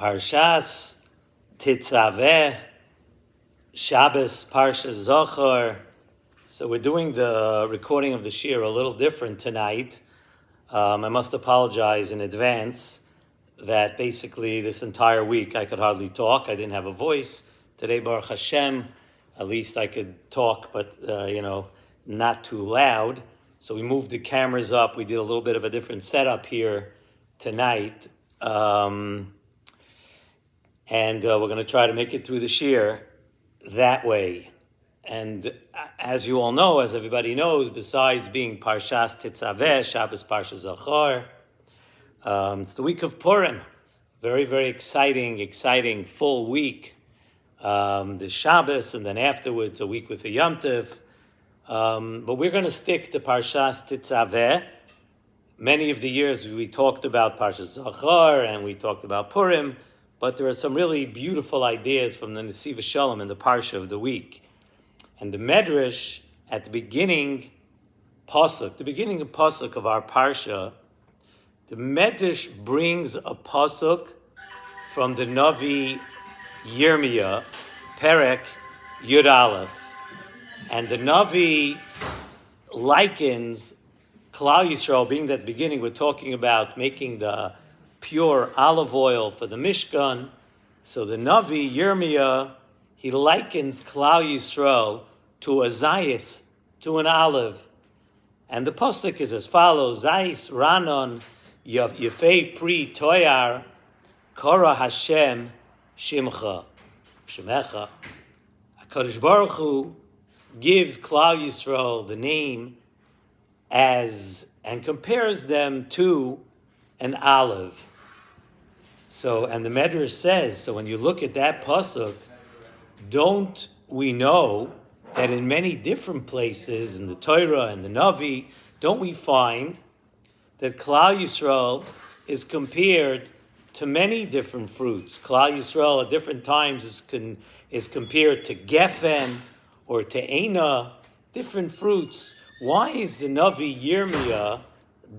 Parshas Tetzaveh, Shabbos, Parsha Zachor. So we're doing the recording of the shir a little different tonight. I must apologize in advance that basically this entire week I could hardly talk. I didn't have a voice. Today, Baruch Hashem, at least I could talk, but not too loud. So we moved the cameras up. We did a little bit of a different setup here tonight. And we're going to try to make it through the shir that way. And as you all know, as everybody knows, besides being Parshas Tetzaveh, Shabbos Parsha Zachor, it's the week of Purim. Very, very exciting full week. The Shabbos, and then afterwards a week with the Yom Tov. But we're going to stick to Parshas Tetzaveh. Many of the years we talked about Parshas Zachor and we talked about Purim, but there are some really beautiful ideas from the Nesivos Shalom in the Parsha of the week. And the Medrash at the beginning pasuk of our Parsha, the Medrash brings a pasuk from the Navi Yirmiyah, Perek Yud Aleph. And the Navi likens Klal Yisrael, being that at the beginning we're talking about making the pure olive oil for the Mishkan. So the Navi Yirmiyah, he likens Klal Yisrael to a zayis, to an olive. And the pasuk is as follows: Zayis ranon yefei pri toyar kora Hashem shimcha shemecha. HaKadosh Baruch Hu gives Klal Yisrael the name as, and compares them to an olive. So, and the Medrash says, so when you look at that pasuk, don't we know that in many different places in the Torah and the Navi, don't we find that Klal Yisrael is compared to many different fruits? Klal Yisrael at different times is compared to Geffen or to Eina, different fruits. Why is the Navi Yirmiyah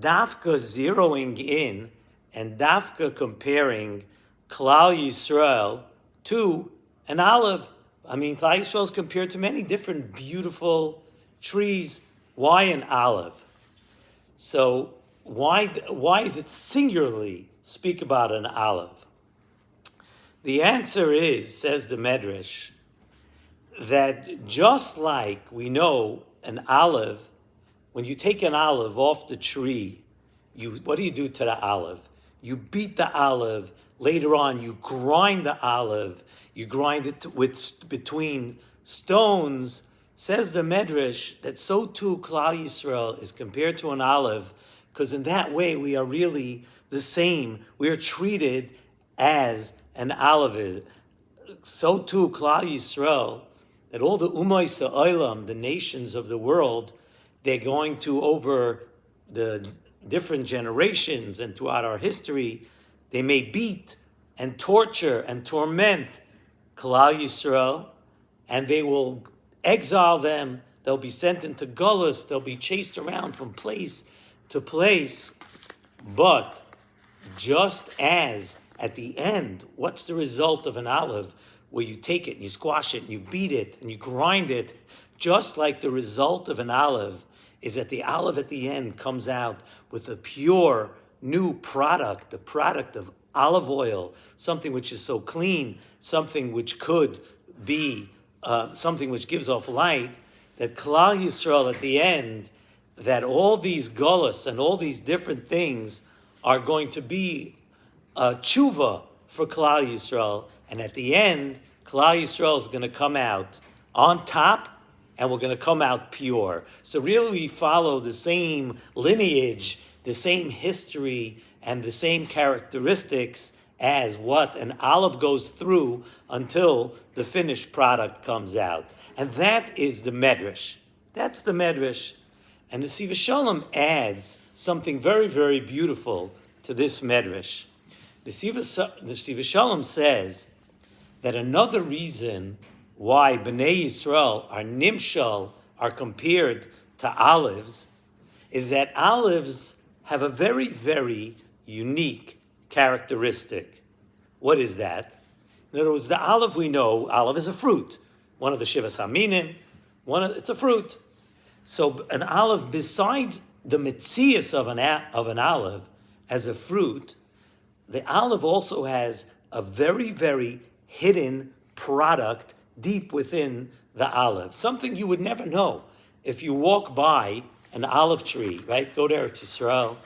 dafka zeroing in and dafka comparing Klal Yisrael to an olive? I mean, Klal Yisrael is compared to many different beautiful trees. Why an olive? So why is it singularly speak about an olive? The answer is, says the Medrash, that just like we know an olive, when you take an olive off the tree, what do you do to the olive? You beat the olive. Later on, you grind the olive. You grind it between stones. Says the Medrash that so too Klal Yisrael is compared to an olive, because in that way we are really the same. We are treated as an olive. So too Klal Yisrael, that all the Umay Sa'olam, the nations of the world, they're going to, over the different generations and throughout our history, they may beat and torture and torment Klal Yisrael, and they will exile them. They'll be sent into Gullus. They'll be chased around from place to place. But just as at the end, what's the result of an olive? Where you take it and you squash it and you beat it and you grind it, just like the result of an olive is that the olive at the end comes out with a pure new product, the product of olive oil, something which is so clean, something which could be something which gives off light, that Klal Yisrael at the end, that all these gullus and all these different things are going to be a tshuva for Klal Yisrael, and at the end, Klal Yisrael is going to come out on top, and we're going to come out pure. So really we follow the same lineage, the same history, and the same characteristics as what an olive goes through until the finished product comes out. And that is the Medrash. That's the Medrash. And the Nesivos Shalom adds something very, very beautiful to this Medrash. The Nesivos Shalom says that another reason why Bnei Yisrael are nimshal, are compared to olives, is that olives have a very, very unique characteristic. What is that? In other words, the olive we know, olive is a fruit. One of the Shivas Haminim, it's a fruit. So an olive, besides the mitzias of an olive as a fruit, the olive also has a very, very hidden product deep within the olive. Something you would never know. If you walk by an olive tree, right? Go there to Israel.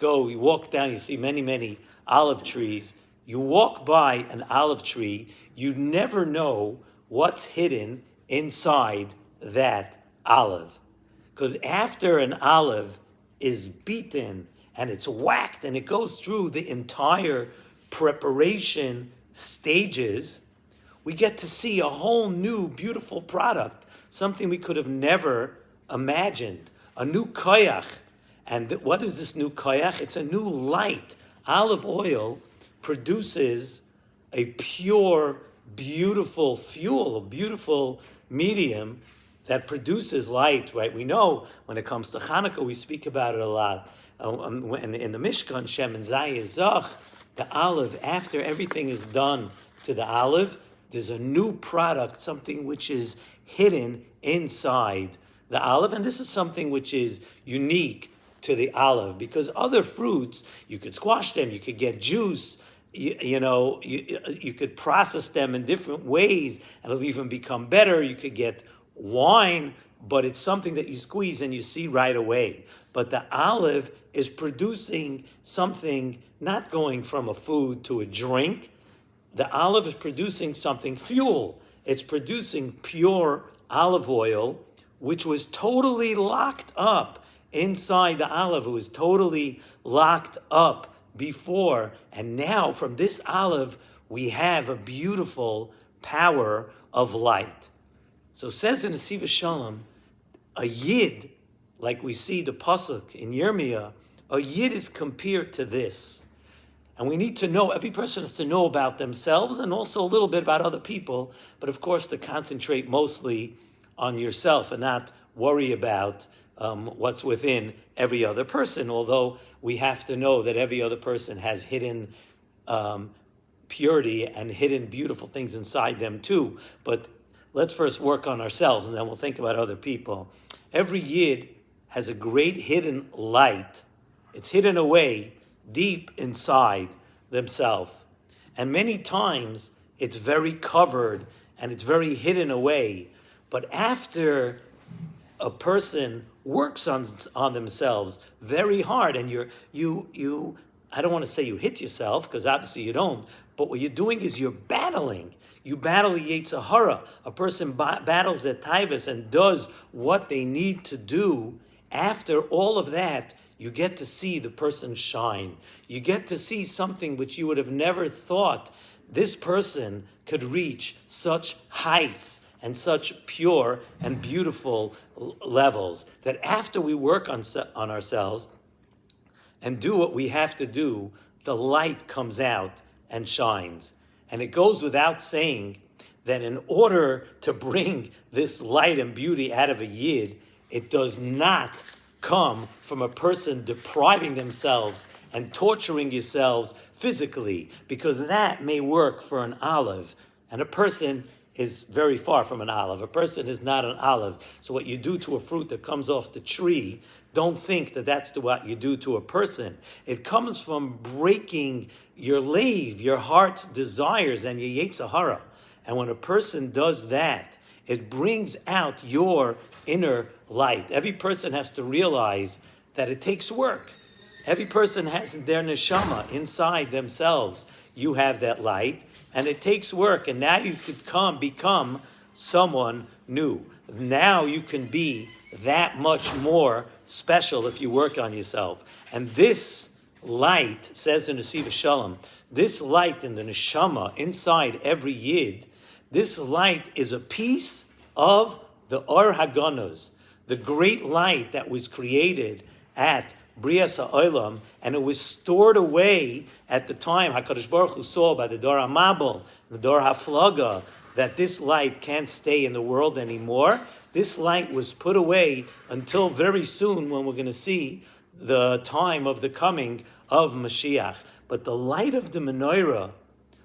You walk down, you see many, many olive trees. You walk by an olive tree, you never know what's hidden inside that olive. Because after an olive is beaten and it's whacked and it goes through the entire preparation stages, we get to see a whole new beautiful product, something we could have never imagined, a new koyach. And what is this new koyach? It's a new light. Olive oil produces a pure, beautiful fuel, a beautiful medium that produces light, right? We know when it comes to Hanukkah, we speak about it a lot. In the Mishkan, Shem and Zayah, the olive, after everything is done to the olive, there's a new product, something which is hidden inside the olive. And this is something which is unique to the olive, because other fruits, you could squash them, you could get juice, you could process them in different ways and it'll even become better. You could get wine, but it's something that you squeeze and you see right away. But the olive is producing something, not going from a food to a drink. The olive is producing something, fuel. It's producing pure olive oil, which was totally locked up inside the olive. It was totally locked up before, and now from this olive we have a beautiful power of light. So says in Nesivos Shalom, a yid, like we see the pasuk in Yirmiyah, a yid is compared to this. And we need to know, every person has to know about themselves and also a little bit about other people, but of course to concentrate mostly on yourself and not worry about what's within every other person, although we have to know that every other person has hidden purity and hidden beautiful things inside them too. But let's first work on ourselves and then we'll think about other people. Every yid has a great hidden light. It's hidden away deep inside themselves. And many times it's very covered and it's very hidden away. But after a person works on themselves very hard, and you I don't want to say you hit yourself, because obviously you don't, but what you're doing is you're battling. You battle the Yetzer Hara. A person battles their taivas and does what they need to do. After all of that, you get to see the person shine. You get to see something which you would have never thought this person could reach such heights and such pure and beautiful levels, that after we work on ourselves and do what we have to do, the light comes out and shines. And it goes without saying that in order to bring this light and beauty out of a yid, it does not come from a person depriving themselves and torturing yourselves physically, because that may work for an olive, and a person is very far from an olive. A person is not an olive. So what you do to a fruit that comes off the tree, don't think that that's what you do to a person. It comes from breaking your lave, your heart's desires, and your Yetzer Hara. And when a person does that, it brings out your inner light. Every person has to realize that it takes work. Every person has their neshama inside themselves. You have that light, and it takes work. And now you could become someone new. Now you can be that much more special if you work on yourself. And this light, says in Nesivos Shalom, this light in the neshama inside every yid, this light is a piece of the Or Haganos, the great light that was created at Brias HaOlam, and it was stored away at the time HaKadosh Baruch Hu saw by the Dor HaMabul, the Dor HaFlaga, that this light can't stay in the world anymore. This light was put away until very soon, when we're going to see the time of the coming of Mashiach. But the light of the menorah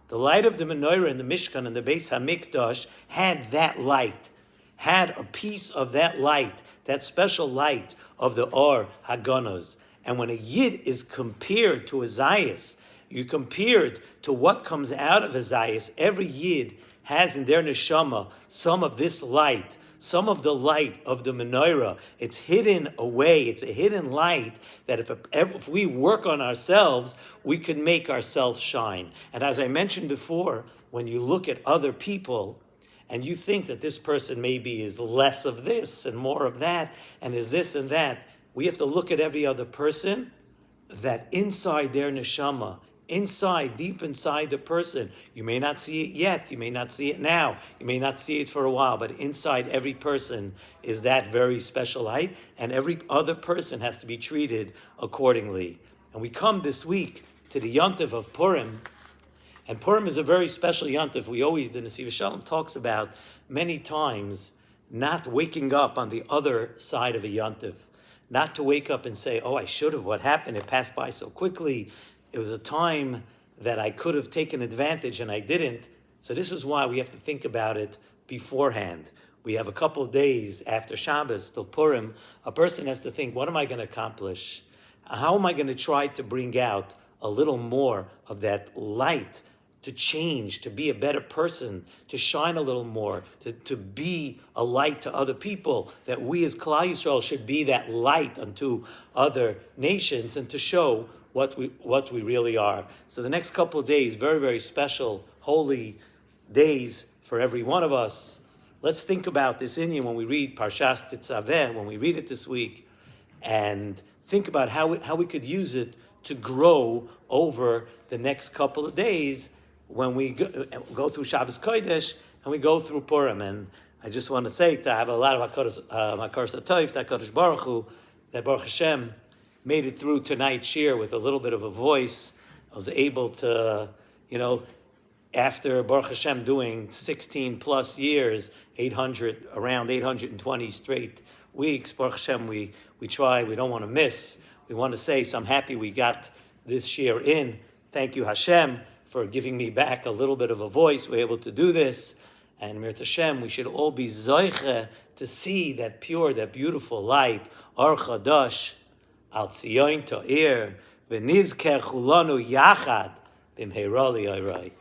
The light of the menorah and the Mishkan and the Beis HaMikdash had that light, had a piece of that light, that special light of the Or Hagonos. And when a Yid is compared to a Zayas, you compared to what comes out of a Zayas, every Yid has in their neshama some of this light, some of the light of the menorah. It's hidden away. It's a hidden light that if we work on ourselves, we can make ourselves shine. And as I mentioned before, when you look at other people and you think that this person maybe is less of this and more of that and is this and that, we have to look at every other person that inside their neshama, inside, deep inside the person, you may not see it yet, you may not see it now, you may not see it for a while, but inside every person is that very special light, and every other person has to be treated accordingly. And we come this week to the Yontif of Purim, and Purim is a very special Yontif. We always, the Nesivos Shalom talks about many times not waking up on the other side of a Yontif, not to wake up and say, oh, I should have, what happened? It passed by so quickly. It was a time that I could have taken advantage and I didn't. So this is why we have to think about it beforehand. We have a couple of days after Shabbos till Purim. A person has to think, what am I going to accomplish? How am I going to try to bring out a little more of that light, to change, to be a better person, to shine a little more, to be a light to other people, that we as Klal Yisrael should be that light unto other nations and to show what we really are. So the next couple of days, very, very special, holy days for every one of us. Let's think about this Inyan when we read Parshas Tetzaveh, when we read it this week, and think about how we could use it to grow over the next couple of days when we go through Shabbos Kodesh and we go through Purim. And I just want to say to have a lot of Hakadosh Satayv, to HaKadosh Baruch Hu, that Baruch Hashem made it through tonight's shir with a little bit of a voice. I was able to, after Baruch Hashem doing 16 plus years, around 820 straight weeks, Baruch Hashem, we try, we don't want to miss. We want to say, so I'm happy we got this shir in. Thank you, Hashem, for giving me back a little bit of a voice. We're able to do this. And Mir Hashem, we should all be zoiche to see that pure, that beautiful light, Or Chadash, Al Tzion To'ir, V'nizker Chulanu Yachad, B'mheira Li'orai.